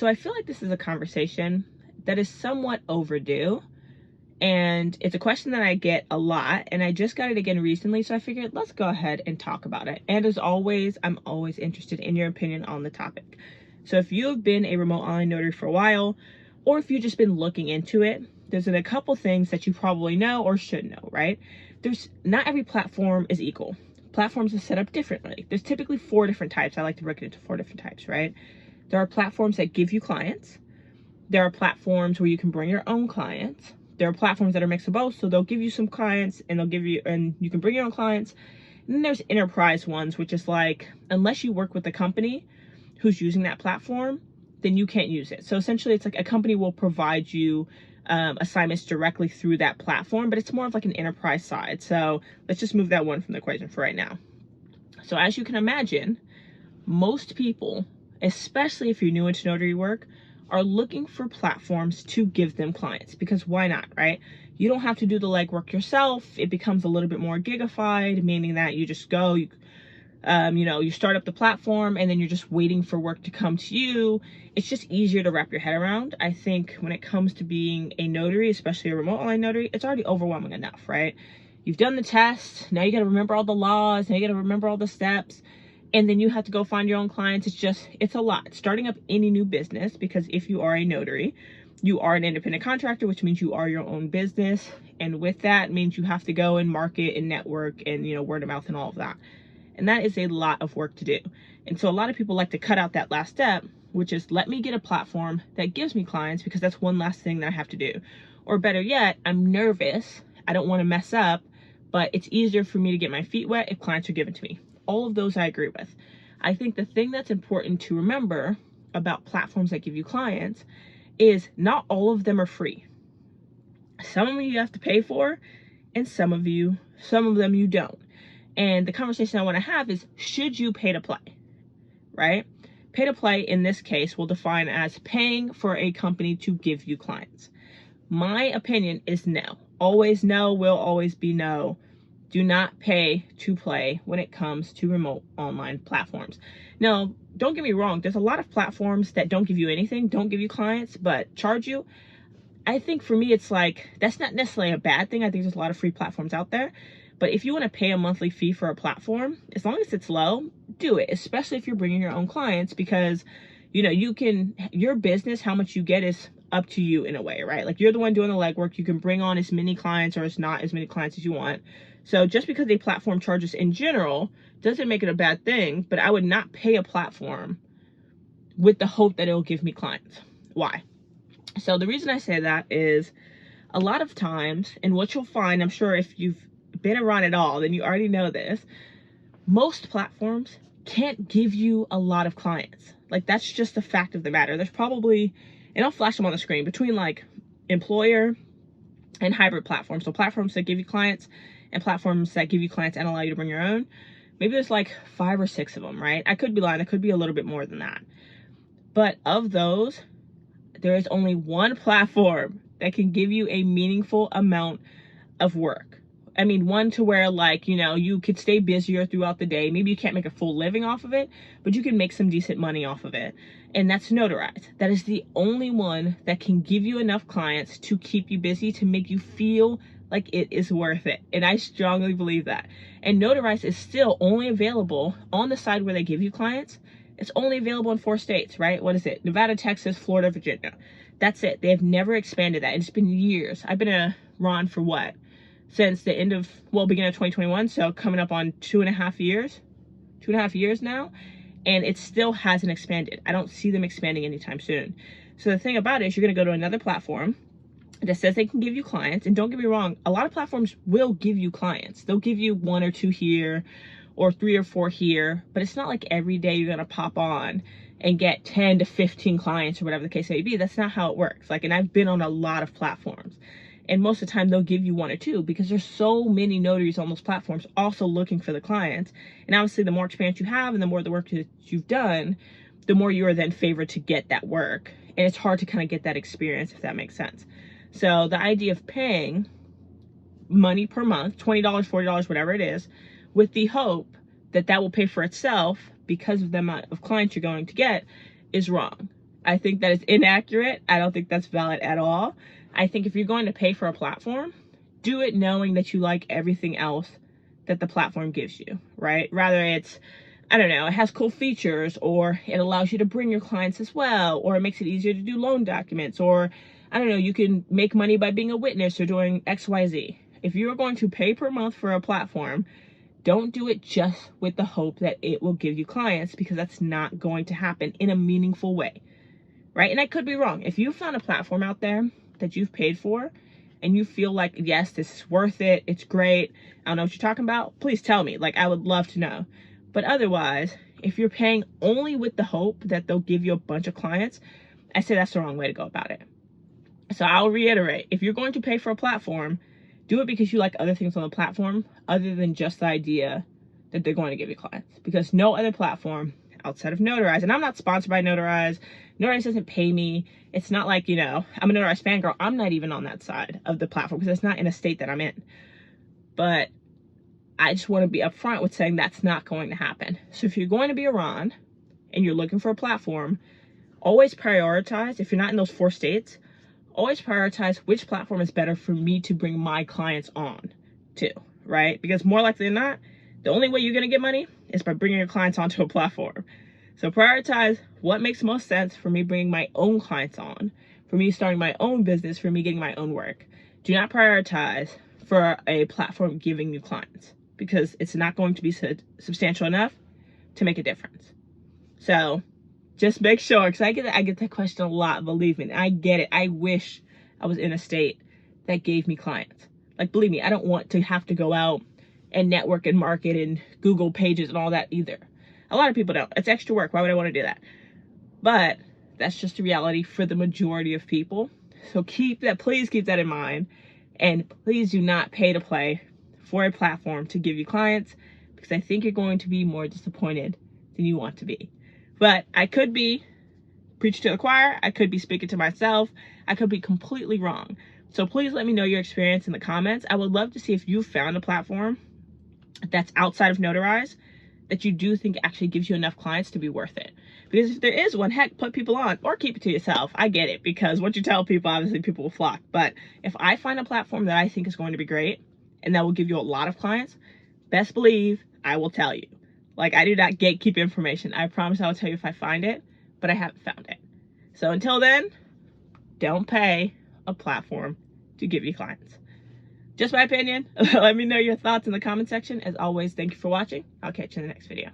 So I feel like this is a conversation that is somewhat overdue, and it's a question that I get a lot, and I just got it again recently, so I figured let's go ahead and talk about it. And as always, I'm always interested in your opinion on the topic. So if you have been a remote online notary for a while, or if you've just been looking into it, there's a couple things that you probably know or should know, right? Not every platform is equal. Platforms are set up differently. There's typically 4 different types. I like to break it into 4 different types, right? There are platforms that give you clients. There are platforms where you can bring your own clients. There are platforms that are mix of both, so they'll give you some clients and you can bring your own clients. And then there's enterprise ones, which is like, unless you work with the company who's using that platform, then you can't use it. So essentially it's like a company will provide you assignments directly through that platform, but it's more of like an enterprise side. So let's just move that one from the equation for right now. So as you can imagine, most people, especially if you're new into notary work, are looking for platforms to give them clients, because why not, right? You don't have to do the legwork yourself. It becomes a little bit more gigified, meaning that you just go, you start up the platform and then you're just waiting for work to come to you. It's just easier to wrap your head around. I think when it comes to being a notary, especially a remote online notary, it's already overwhelming enough, right? You've done the test. Now you got to remember all the laws. Now you got to remember all the steps. And then you have to go find your own clients. It's a lot. Starting up any new business, because if you are a notary, you are an independent contractor, which means you are your own business. And with that means you have to go and market and network and, word of mouth and all of that. And that is a lot of work to do. And so a lot of people like to cut out that last step, which is let me get a platform that gives me clients, because that's one last thing that I have to do. Or better yet, I'm nervous. I don't want to mess up, but it's easier for me to get my feet wet if clients are given to me. All of those I agree with. I think the thing that's important to remember about platforms that give you clients is not all of them are free. Some of them you have to pay for, and some of them you don't. And the conversation I want to have is, should you pay to play, right? Pay to play in this case will define as paying for a company to give you clients. My opinion is no. Always no, will always be no. Do not pay to play when it comes to remote online platforms. Now, don't get me wrong. There's a lot of platforms that don't give you anything, don't give you clients, but charge you. I think for me, it's like, that's not necessarily a bad thing. I think there's a lot of free platforms out there. But if you want to pay a monthly fee for a platform, as long as it's low, do it, especially if you're bringing your own clients, because, your business, how much you get is up to you in a way, right? Like, you're the one doing the legwork. You can bring on as many clients or not as many clients as you want. So just because a platform charges in general doesn't make it a bad thing, but I would not pay a platform with the hope that it will give me clients. Why? So the reason I say that is a lot of times, and what you'll find, I'm sure if you've been around at all, then you already know this, most platforms can't give you a lot of clients. Like, that's just the fact of the matter. There's probably, and I'll flash them on the screen, between like employer and hybrid platforms. So platforms that give you clients and platforms that give you clients and allow you to bring your own. Maybe there's like 5 or 6 of them, right? I could be lying. It could be a little bit more than that. But of those, there is only one platform that can give you a meaningful amount of work. I mean, one to where, like, you could stay busier throughout the day. Maybe you can't make a full living off of it, but you can make some decent money off of it. And that's Notarize. That is the only one that can give you enough clients to keep you busy, to make you feel like it is worth it. And I strongly believe that. And Notarize is still only available on the side where they give you clients. It's only available in 4 states, right? What is it? Nevada, Texas, Florida, Virginia. That's it. They have never expanded that. And it's been years. I've been a Ron for what? Since the beginning of 2021. So coming up on 2.5 years. 2.5 years now. And it still hasn't expanded. I don't see them expanding anytime soon. So the thing about it is, you're going to go to another platform that says they can give you clients. And don't get me wrong, a lot of platforms will give you clients. They'll give you 1 or 2 here, or 3 or 4 here, but it's not like every day you're gonna pop on and get 10 to 15 clients or whatever the case may be. That's not how it works. Like, and I've been on a lot of platforms, and most of the time they'll give you 1 or 2, because there's so many notaries on those platforms also looking for the clients. And obviously the more experience you have and the more the work that you've done, the more you are then favored to get that work. And it's hard to kind of get that experience, if that makes sense. So the idea of paying money per month, $20, $40, whatever it is, with the hope that that will pay for itself because of the amount of clients you're going to get, is wrong. I think that is inaccurate. I don't think that's valid at all. I think if you're going to pay for a platform, do it knowing that you like everything else that the platform gives you, right? Rather it's, I don't know, it has cool features, or it allows you to bring your clients as well, or it makes it easier to do loan documents, or I don't know, you can make money by being a witness or doing XYZ. If you're going to pay per month for a platform, don't do it just with the hope that it will give you clients, because that's not going to happen in a meaningful way, right? And I could be wrong. If you found a platform out there that you've paid for and you feel like, yes, this is worth it, it's great, I don't know what you're talking about, please tell me. Like, I would love to know. But otherwise, if you're paying only with the hope that they'll give you a bunch of clients, I say that's the wrong way to go about it. So I'll reiterate, if you're going to pay for a platform, do it because you like other things on the platform other than just the idea that they're going to give you clients. Because no other platform outside of Notarize, and I'm not sponsored by Notarize. Notarize doesn't pay me. It's not like, you know, I'm a Notarize fangirl. I'm not even on that side of the platform because it's not in a state that I'm in. But I just want to be upfront with saying that's not going to happen. So if you're going to be a Ron and you're looking for a platform, always prioritize, if you're not in those 4 states, always prioritize which platform is better for me to bring my clients on to, right? Because more likely than not, the only way you're going to get money is by bringing your clients onto a platform. So prioritize what makes most sense for me bringing my own clients on, for me starting my own business, for me getting my own work. Do not prioritize for a platform giving you clients, because it's not going to be substantial enough to make a difference. So just make sure, because I get that question a lot, believe me. I get it. I wish I was in a state that gave me clients. Like, believe me, I don't want to have to go out and network and market and Google pages and all that either. A lot of people don't. It's extra work. Why would I want to do that? But that's just the reality for the majority of people. So please keep that in mind. And please do not pay to play for a platform to give you clients, because I think you're going to be more disappointed than you want to be. But I could be preaching to the choir. I could be speaking to myself. I could be completely wrong. So please let me know your experience in the comments. I would love to see if you found a platform that's outside of Notarize that you do think actually gives you enough clients to be worth it. Because if there is one, heck, put people on or keep it to yourself. I get it, because what you tell people, obviously people will flock. But if I find a platform that I think is going to be great and that will give you a lot of clients, best believe I will tell you. Like, I do not gatekeep information. I promise I will tell you if I find it, but I haven't found it. So until then, don't pay a platform to give you clients. Just my opinion. Let me know your thoughts in the comment section. As always, thank you for watching. I'll catch you in the next video.